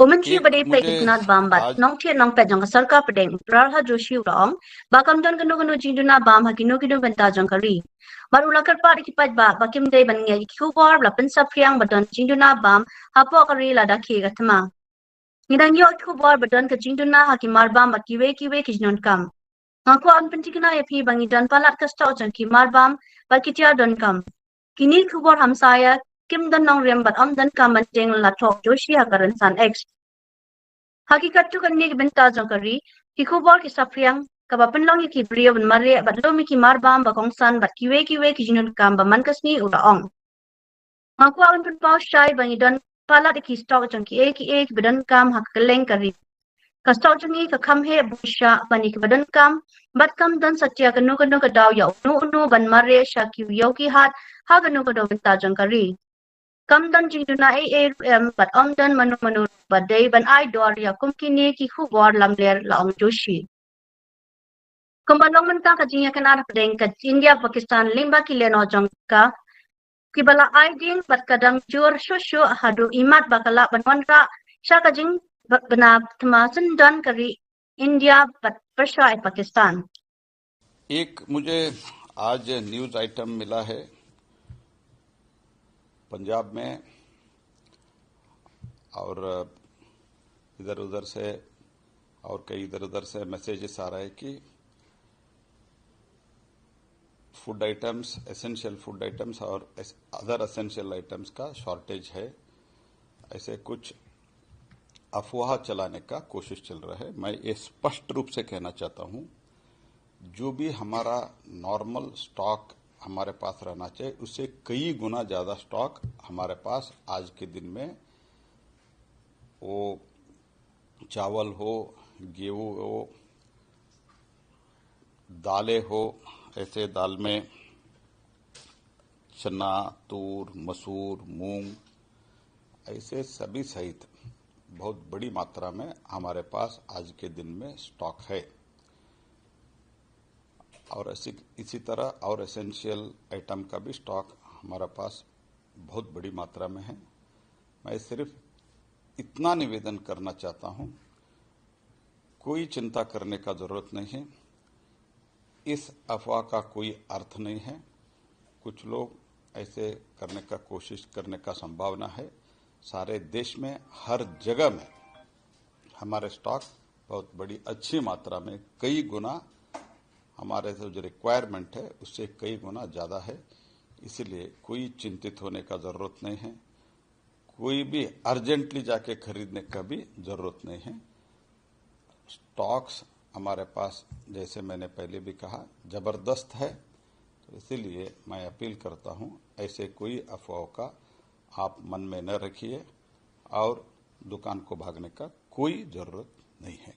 Komentri badai play kitnat bambat nong thia nong pe jang sarka pedeng prarha joshi urong bakam don ganu ganu jinduna bam hakino kino benta jang kari baru lakar pa dikipat ba bakim dei ban ngai khubor la pensap priang badon jinduna bam hapo kari la dakhi gatma ngidang yo khubor badon ka jinduna hakimar bam bakiwe kiwe kijnon kam ngaku an pentikna yapi bangi dan palat kasta jang kimar bam bakitia don kam kini khubor hamsaya kim dan nong rem bat am dan kam jeng la thok joshi hakaran san x hakikat tu kan ni benta jangkari ki khubor ki sapriang ka bapen long ki brio ban mare bat lo mi ki marbam ba kongsan bat kiwe ki jinun kam ba man kasni uraong ngaku an pun pau shai bangi don pala de ki stok jangki ek badan kam hak keleng kari ka stok jangi ka kham he busha bani ki badan kam bat kam dan satya kanu ka daw ya nu ban mare sha ki yo ki hat ha kanu ka daw benta jangkari kam dan jingduna bat om dan manu badai ban ai dor ya kumkini ki khubor lamler laong joshi kumbalong menta ka jingya kanar pedeng ka India Pakistan limba ki leno jongka ki bala ai ding bat kadang jur shushu hadu imat bakala banwanra sha ka jing bana thmasin dan kari India bat persha Pakistan एक मुझे आज news item मिला है पंजाब में और इधर उधर से और कई इधर उधर से मैसेजेस आ रहे हैं कि food items essential food items और अदर एसेंशियल आइटम्स का शॉर्टेज है। ऐसे कुछ अफवाह चलाने का कोशिश चल रहा है। मैं ये स्पष्ट रूप से कहना चाहता हूं, जो भी हमारा नॉर्मल स्टॉक हमारे पास रहना चाहिए उससे कई गुना ज्यादा स्टॉक हमारे पास आज के दिन में, वो चावल हो, गेहूं हो, दालें हो, ऐसे दाल में चना, तूर, मसूर, मूंग, ऐसे सभी सहित बहुत बड़ी मात्रा में हमारे पास आज के दिन में स्टॉक है। और इसी तरह और एसेंशियल आइटम का भी स्टॉक हमारे पास बहुत बड़ी मात्रा में है। मैं सिर्फ इतना निवेदन करना चाहता हूं, कोई चिंता करने का जरूरत नहीं है। इस अफवाह का कोई अर्थ नहीं है। कुछ लोग ऐसे करने का कोशिश करने का संभावना है। सारे देश में हर जगह में हमारे स्टॉक बहुत बड़ी अच्छी मात्रा में, कई गुना हमारे जो रिक्वायरमेंट है उससे कई गुना ज्यादा है। इसलिए कोई चिंतित होने का जरूरत नहीं है। कोई भी अर्जेंटली जाके खरीदने का भी जरूरत नहीं है। स्टॉक्स हमारे पास, जैसे मैंने पहले भी कहा, जबरदस्त है। तो इसीलिए मैं अपील करता हूं, ऐसे कोई अफवाह का आप मन में न रखिए और दुकान को भागने का कोई जरूरत नहीं है।